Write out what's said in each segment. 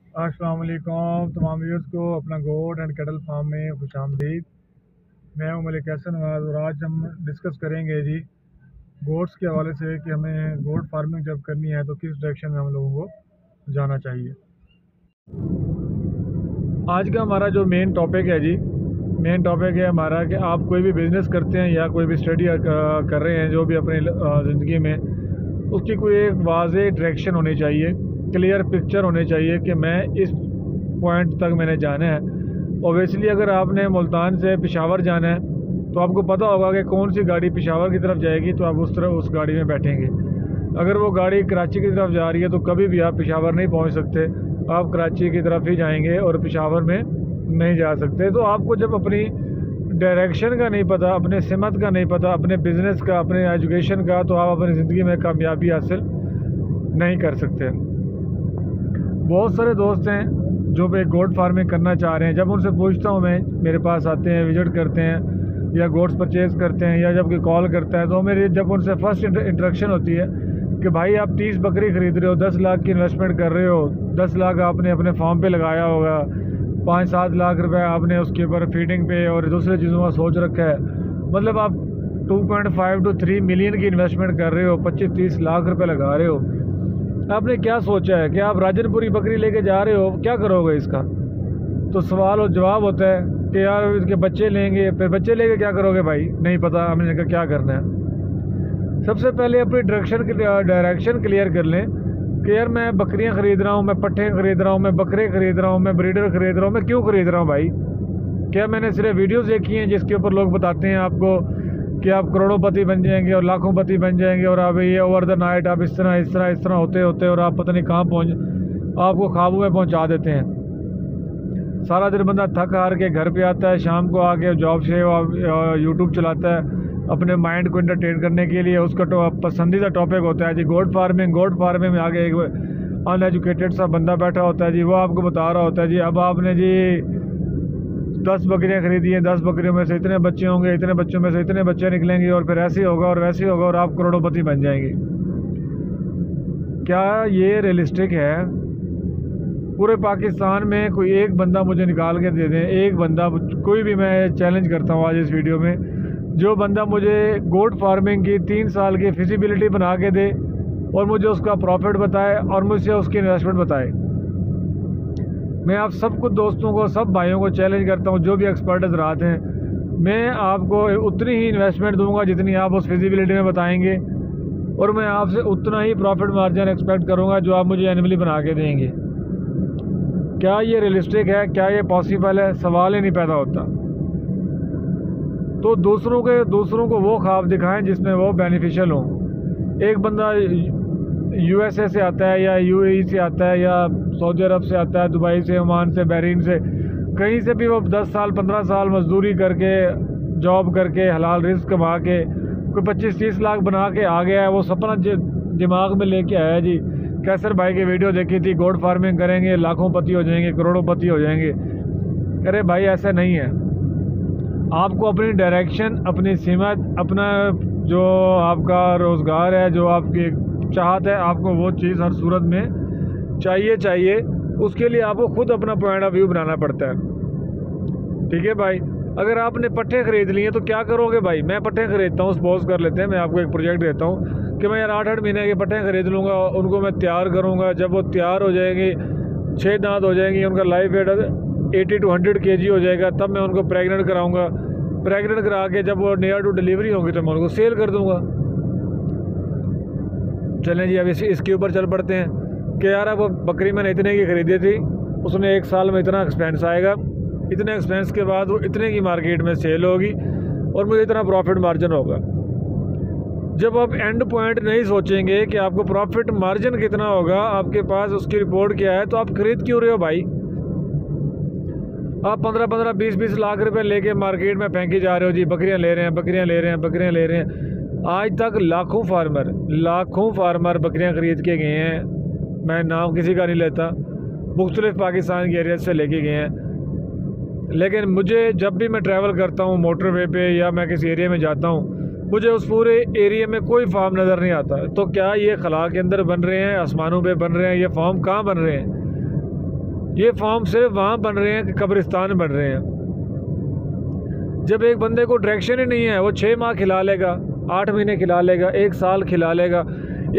अस्सलाम वालेकुम तमाम व्यूअर्स को अपना गोट एंड कैटल फार्म में खुशामदीद। मैं हूं मलिक हसन नवाज और आज हम डिस्कस करेंगे जी गोट्स के हवाले से कि हमें गोट फार्मिंग जब करनी है तो किस डायरेक्शन में हम लोगों को जाना चाहिए। आज का हमारा जो मेन टॉपिक है जी, मेन टॉपिक है हमारा कि आप कोई भी बिज़नेस करते हैं या कोई भी स्टडी कर रहे हैं जो भी अपनी ज़िंदगी में, उसकी कोई एक वाज़ेह डायरेक्शन होनी चाहिए, क्लियर पिक्चर होनी चाहिए कि मैं इस पॉइंट तक मैंने जाना है। ओबियसली अगर आपने मुल्तान से पेशावर जाना है तो आपको पता होगा कि कौन सी गाड़ी पेशावर की तरफ जाएगी, तो आप उस तरफ उस गाड़ी में बैठेंगे। अगर वो गाड़ी कराची की तरफ जा रही है तो कभी भी आप पेशावर नहीं पहुंच सकते, आप कराची की तरफ ही जाएंगे और पेशावर में नहीं जा सकते। तो आपको जब अपनी डायरेक्शन का नहीं पता, अपने सिमत का नहीं पता, अपने बिज़नेस का, अपने एजुकेशन का, तो आप अपनी ज़िंदगी में कामयाबी हासिल नहीं कर सकते। बहुत सारे दोस्त हैं जो भी गोट फार्मिंग करना चाह रहे हैं। जब उनसे पूछता हूँ, मैं मेरे पास आते हैं, विजिट करते हैं या गोट्स परचेज़ करते हैं या जब कोई कॉल करता है, तो मेरी जब उनसे फर्स्ट इंट्रक्शन होती है कि भाई आप 30 बकरी ख़रीद रहे हो, 10 लाख की इन्वेस्टमेंट कर रहे हो, 10 लाख आपने अपने फार्म पे लगाया होगा, 5-7 लाख रुपए आपने उसके ऊपर फीडिंग पे और दूसरे चीज़ों का सोच रखा है, मतलब आप 2.5 to 3 मिलियन की इन्वेस्टमेंट कर रहे हो, 25-30 लाख रुपए लगा रहे हो। आपने क्या सोचा है कि आप राजनपुरी बकरी लेके जा रहे हो, क्या करोगे इसका? तो सवाल और जवाब होता है कि यार इसके बच्चे लेंगे, फिर बच्चे लेके क्या करोगे भाई? नहीं पता, हमने कहा क्या करना है। सबसे पहले अपनी डायरेक्शन क्लियर कर लें कि यार मैं बकरियां ख़रीद रहा हूँ, मैं पट्ठे ख़रीद रहा हूँ, मैं बकरे ख़रीद रहा हूँ, मैं ब्रीडर ख़रीद रहा हूँ, मैं क्यों ख़रीद रहा हूँ भाई? क्या मैंने सिर्फ वीडियोज़ देखी हैं जिसके ऊपर लोग बताते हैं आपको कि आप करोड़ोंपति बन जाएंगे और लाखोंपति बन जाएंगे और आप ये ओवर द नाइट आप इस तरह होते होते और आप पता नहीं कहाँ आपको ख्वाबों में पहुँचा देते हैं। सारा दिन बंदा थक हार के घर पे आता है, शाम को आके जॉब से यूट्यूब चलाता है अपने माइंड को एंटरटेन करने के लिए। उसका पसंदीदा टॉपिक होता है जी गोट फार्मिंग। गोट फार्मिंग में आगे एक अनएजुकेटेड सा बंदा बैठा होता है जी, वो आपको बता रहा होता है जी अब आपने जी 10 बकरियां खरीदी हैं, 10 बकरियों में से इतने बच्चे होंगे, इतने बच्चों में से इतने बच्चे निकलेंगे और फिर ऐसे होगा और वैसे होगा और आप करोड़ोंपति बन जाएंगे। क्या ये रियलिस्टिक है? पूरे पाकिस्तान में कोई एक बंदा मुझे निकाल के दे दें, एक बंदा, कोई भी, मैं चैलेंज करता हूँ आज इस वीडियो में, जो बंदा मुझे गोट फार्मिंग की 3 साल की फिजिबिलिटी बना के दे और मुझे उसका प्रॉफिट बताए और मुझसे उसकी इन्वेस्टमेंट बताए। मैं आप सब कुछ दोस्तों को, सब भाइयों को चैलेंज करता हूँ, जो भी एक्सपर्ट हज़रात हैं, मैं आपको उतनी ही इन्वेस्टमेंट दूंगा जितनी आप उस फिजिबिलिटी में बताएंगे और मैं आपसे उतना ही प्रॉफिट मार्जिन एक्सपेक्ट करूँगा जो आप मुझे एनुअली बना के देंगे। क्या ये रियलिस्टिक है? क्या ये पॉसिबल है? सवाल ही नहीं पैदा होता। तो दूसरों को वो ख्वाब दिखाएं जिसमें वो बेनिफिशियल हो। एक बंदा यूएसए से आता है या यूएई से आता है या सऊदी अरब से आता है, दुबई से, ओमान से, बहरीन से, कहीं से भी वो 10 साल 15 साल मजदूरी करके, जॉब करके, हलाल रिस्क कमा के कोई 25-30 लाख बना के आ गया है। वो सपना दिमाग में लेके आया जी, कैसर भाई की वीडियो देखी थी, गोट फार्मिंग करेंगे, लाखोंपति हो जाएंगे, करोड़ोंपति हो जाएंगे। अरे भाई ऐसा नहीं है। आपको अपनी डायरेक्शन, अपनी सीमत, अपना जो आपका रोज़गार है, जो आपकी चाहत है, आपको वो चीज़ हर सूरत में चाहिए। उसके लिए आपको खुद अपना पॉइंट ऑफ व्यू बनाना पड़ता है। ठीक है भाई, अगर आपने पट्ठे ख़रीद लिए तो क्या करोगे भाई? मैं पट्ठे ख़रीदता हूँ, सपोज कर लेते हैं, मैं आपको एक प्रोजेक्ट देता हूँ कि मैं यार 8-8 महीने के पट्ठे ख़रीद लूँगा, उनको मैं तैयार करूँगा। जब वो तैयार हो जाएंगे, 6 दांत हो जाएंगी, उनका लाइफ वेट 80 to 100 kg हो जाएगा, तब मैं उनको प्रेग्नेंट कराऊँगा। प्रेग्नेंट करा के जब वो नियर टू डिलीवरी होंगी तो मैं उनको सेल कर दूँगा। चलें जी, अब इसके ऊपर चल पड़ते हैं कि यार अब बकरी मैंने इतने की ख़रीदी थी, उसमें 1 साल में इतना एक्सपेंस आएगा, इतने एक्सपेंस के बाद वो इतने की मार्केट में सेल होगी और मुझे इतना प्रॉफिट मार्जिन होगा। जब आप एंड पॉइंट नहीं सोचेंगे कि आपको प्रॉफिट मार्जिन कितना होगा, आपके पास उसकी रिपोर्ट क्या है, तो आप खरीद क्यों रहे हो भाई? आप 15-15, 20-20 लाख रुपए लेके मार्केट में फेंके जा रहे हो जी, बकरियां ले रहे हैं। आज तक लाखों फार्मर बकरियां ख़रीद के गए हैं, मैं नाम किसी का नहीं लेता, मुख्तलिफ पाकिस्तान के एरिया से लेके गए हैं। लेकिन मुझे जब भी मैं ट्रैवल करता हूँ मोटरवे पे या मैं किसी एरिया में जाता हूँ, मुझे उस पूरे एरिया में कोई फार्म नज़र नहीं आता। तो क्या ये खला के अंदर बन रहे हैं, आसमानों पे बन रहे हैं? ये फार्म कहाँ बन रहे हैं? ये फार्म सिर्फ वहाँ बन रहे हैं कि कब्रिस्तान बन रहे हैं। जब एक बंदे को डायरेक्शन ही नहीं है, वो 6 माह खिला लेगा, 8 महीने खिला लेगा, 1 साल खिला लेगा।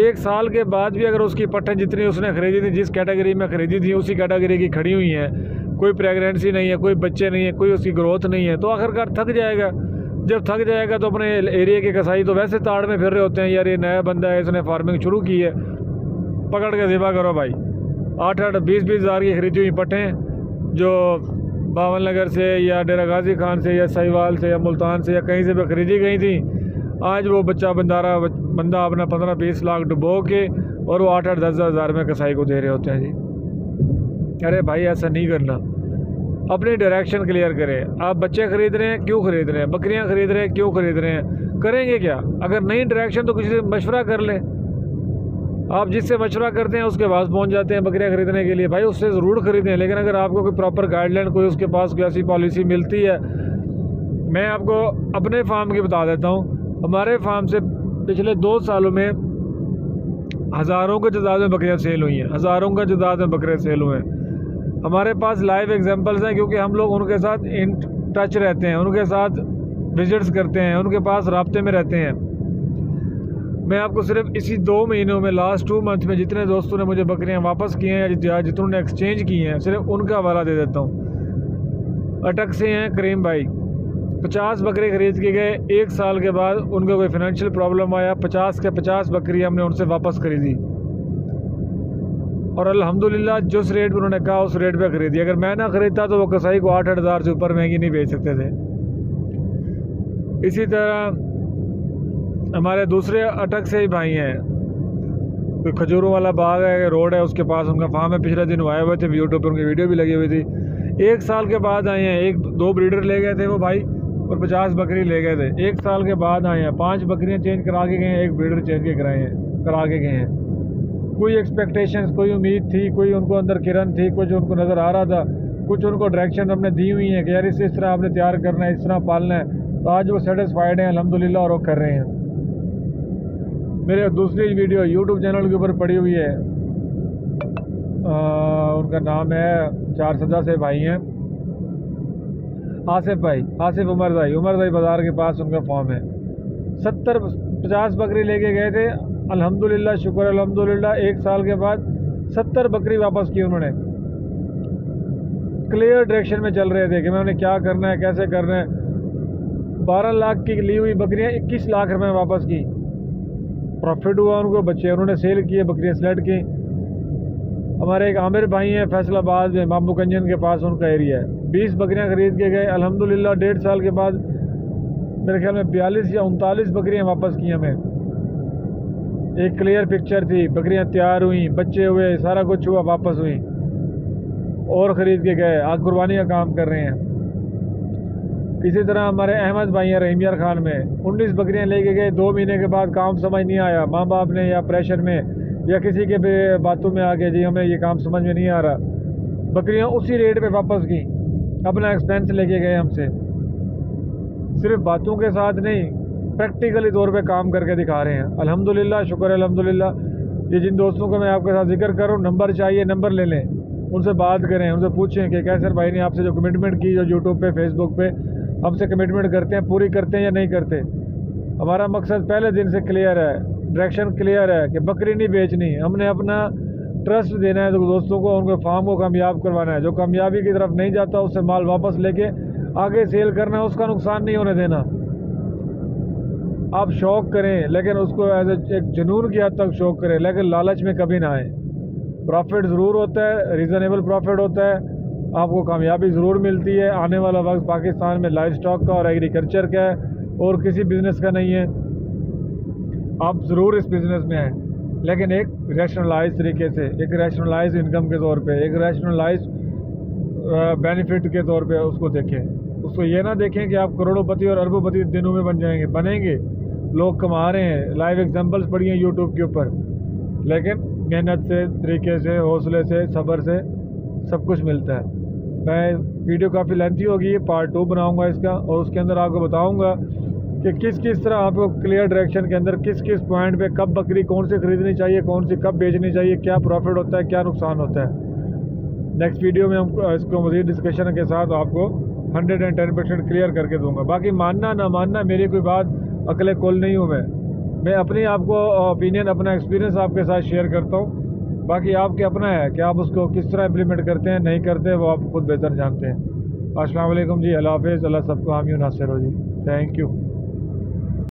1 साल के बाद भी अगर उसकी पट्टें जितनी उसने खरीदी थी, जिस कैटेगरी में खरीदी थी, उसी कैटेगरी की खड़ी हुई हैं, कोई प्रेगनेंसी नहीं है, कोई बच्चे नहीं है, कोई उसकी ग्रोथ नहीं है, तो आखिरकार थक जाएगा। जब थक जाएगा तो अपने एरिया के कसाई तो वैसे ताड़ में फिर रहे होते हैं, यार ये नया बंदा है, इसने फार्मिंग शुरू की है, पकड़ के ज़िबा करो भाई। 8-8, 20-20 हज़ार की खरीदी हुई पट्टें जो बावन नगर से या डेरा गाजी खान से या साहिवाल से या मुल्तान से या कहीं से भी खरीदी गई थी, आज वो बंदा अपना 15-20 लाख डुबो के और वो 8-8, 10-10 हज़ार में कसाई को दे रहे होते हैं जी। अरे भाई ऐसा नहीं करना, अपनी डायरेक्शन क्लियर करें। आप बच्चे खरीद रहे हैं, क्यों खरीद रहे हैं? बकरियां खरीद रहे हैं, क्यों खरीद रहे हैं? करेंगे क्या? अगर नहीं डायरेक्शन तो किसी से मशवरा कर लें। आप जिससे मशवरा करते हैं उसके पास पहुंच जाते हैं बकरियां खरीदने के लिए, भाई उससे ज़रूर खरीदें। लेकिन अगर आपको कोई प्रॉपर गाइडलाइन, कोई उसके पास कोई ऐसी पॉलिसी मिलती है, मैं आपको अपने फार्म की बता देता हूँ। हमारे फार्म से पिछले 2 सालों में हज़ारों के तादाद में बकरियाँ सेल हुई हैं, हज़ारों का तादाद में बकरे सेल हुए हैं। हमारे पास लाइव एग्जांपल्स हैं, क्योंकि हम लोग उनके साथ इन टच रहते हैं, उनके साथ विजिट्स करते हैं, उनके पास राब्ते में रहते हैं। मैं आपको सिर्फ इसी 2 महीनों में, लास्ट 2 मंथ में जितने दोस्तों ने मुझे बकरियां वापस की हैं या जितनों ने एक्सचेंज की हैं, सिर्फ उनका हवाला दे देता हूँ। अटक से हैं करीम भाई, 50 बकरे खरीद के गए, 1 साल के बाद उनको कोई फाइनेंशियल प्रॉब्लम आया, 50 के 50 बकरी हमने उनसे वापस खरीदी और अल्हम्दुलिल्लाह जिस रेट पर उन्होंने कहा उस रेट पे खरीदी। अगर मैं ना खरीदता तो वो कसाई को 8-8 हज़ार से ऊपर महंगी नहीं बेच सकते थे। इसी तरह हमारे दूसरे अटक से ही भाई हैं, कोई खजूरों वाला बाग है, रोड है, उसके पास उनका फार्म है। पिछले दिन वो आए हुए थे, यूट्यूब पर उनकी वीडियो भी लगी हुई थी। 1 साल के बाद आए हैं, 1-2 ब्रीडर ले गए थे वो भाई और 50 बकरी ले गए थे। 1 साल के बाद आए हैं, 5 बकरियाँ चेंज करा के गए हैं, 1 ब्रीडर चेंज करा के गए हैं। कोई एक्सपेक्टेशंस, कोई उम्मीद थी, कोई उनको अंदर किरण थी, कुछ उनको नज़र आ रहा था, कुछ उनको डायरेक्शन हमने दी हुई है कि यार इस तरह आपने तैयार करना है, इस तरह पालना है, तो आज वो सेटिस्फाइड हैं अल्हम्दुलिल्लाह और वो कर रहे हैं। मेरे दूसरी वीडियो यूट्यूब चैनल के ऊपर पड़ी हुई है, उनका नाम है 4 सदा से भाई हैं, आसिफ भाई, आसिफ उमर भाई बाज़ार के पास उनका फॉर्म है। 50 बकरी लेके गए थे, अल्हम्दुलिल्लाह, शुक्र अल्हम्दुलिल्लाह, 1 साल के बाद 70 बकरी वापस की उन्होंने। क्लियर डायरेक्शन में चल रहे थे कि मैं उन्हें क्या करना है, कैसे करना है। 12 लाख की ली हुई बकरियां 21 लाख रुपए वापस की, प्रॉफिट हुआ उनको, बच्चे उन्होंने सेल किए, बकरियां सेलेक्ट की। हमारे एक आमिर भाई हैं फैसलाबाद में, मामू कंजन के पास उनका एरिया है, 20 बकरियां खरीद के गए, अल्हम्दुलिल्लाह 1.5 साल के बाद मेरे ख्याल में 42 या 39 बकरियां वापस की हमें। एक क्लियर पिक्चर थी, बकरियां तैयार हुई, बच्चे हुए, सारा कुछ हुआ, वापस हुई और ख़रीद के गए, आज कुर्बानी का काम कर रहे हैं। इसी तरह हमारे अहमद भाई हैं रहीमियार खान में, 19 बकरियां लेके गए, 2 महीने के बाद काम समझ नहीं आया, माँ बाप ने या प्रेशर में या किसी के भी बातों में आके, जी हमें ये काम समझ में नहीं आ रहा, बकरियां उसी रेट पे वापस की, अपना एक्सपेंस लेके गए हमसे। सिर्फ बातों के साथ नहीं, प्रैक्टिकली तौर पे काम करके दिखा रहे हैं। अल्हम्दुलिल्लाह, शुक्र अल्हम्दुलिल्लाह। ये जिन दोस्तों को मैं आपके साथ जिक्र करूँ, नंबर चाहिए, नंबर ले लें, उनसे बात करें, उनसे पूछें कि कैसर भाई ने आपसे जो कमिटमेंट की, जो यूट्यूब पे, फेसबुक पे हमसे कमिटमेंट करते हैं, पूरी करते हैं या नहीं करते। हमारा मकसद पहले दिन से क्लियर है, डायरेक्शन क्लियर है कि बकरी नहीं बेचनी, हमने अपना ट्रस्ट देना है तो दोस्तों को, उनके फार्म को कामयाब करवाना है। जो कामयाबी की तरफ नहीं जाता उससे माल वापस लेके आगे सेल करना है, उसका नुकसान नहीं होने देना। आप शौक़ करें लेकिन उसको एज एक जुनून की हद तक शौक़ करें, लेकिन लालच में कभी ना आए। प्रॉफिट ज़रूर होता है, रीज़नेबल प्रॉफिट होता है, आपको कामयाबी ज़रूर मिलती है। आने वाला वक्त पाकिस्तान में लाइव स्टॉक का और एग्रीकल्चर का है और किसी बिज़नेस का नहीं है। आप ज़रूर इस बिज़नेस में आएँ, लेकिन एक रैशनलाइज तरीके से, एक रैशनलाइज इनकम के तौर पे, एक रैशनलाइज बेनिफिट के तौर पे उसको देखें। उसको ये ना देखें कि आप करोड़ोंपति और अरबोंपति दिनों में बनेंगे। लोग कमा रहे हैं, लाइव एग्जांपल्स पड़ी हैं यूट्यूब के ऊपर, लेकिन मेहनत से, तरीके से, हौसले से, सब्र से सब कुछ मिलता है। मैं वीडियो काफ़ी लेंथी होगी, पार्ट 2 बनाऊँगा इसका, और उसके अंदर आपको बताऊँगा कि किस किस तरह आपको क्लियर डायरेक्शन के अंदर किस किस पॉइंट पे कब बकरी कौन सी खरीदनी चाहिए, कौन सी कब बेचनी चाहिए, क्या प्रॉफिट होता है, क्या नुकसान होता है। नेक्स्ट वीडियो में हम इसको मज़ीद डिस्कशन के साथ आपको 110% क्लियर करके दूंगा। बाकी मानना ना मानना मेरी कोई बात अकले कुल नहीं हूँ मैं अपनी आपको ओपिनियन, अपना एक्सपीरियंस आपके साथ शेयर करता हूँ। बाकी आपके अपना है कि आप उसको किस तरह इम्प्लीमेंट करते हैं नहीं करते, वो आप खुद बेहतर जानते हैं। अस्सलाम वालेकुम जी, अल्लाह हाफ़िज़, अल्लाह सबको हामी नासिर हो जी। Thank you.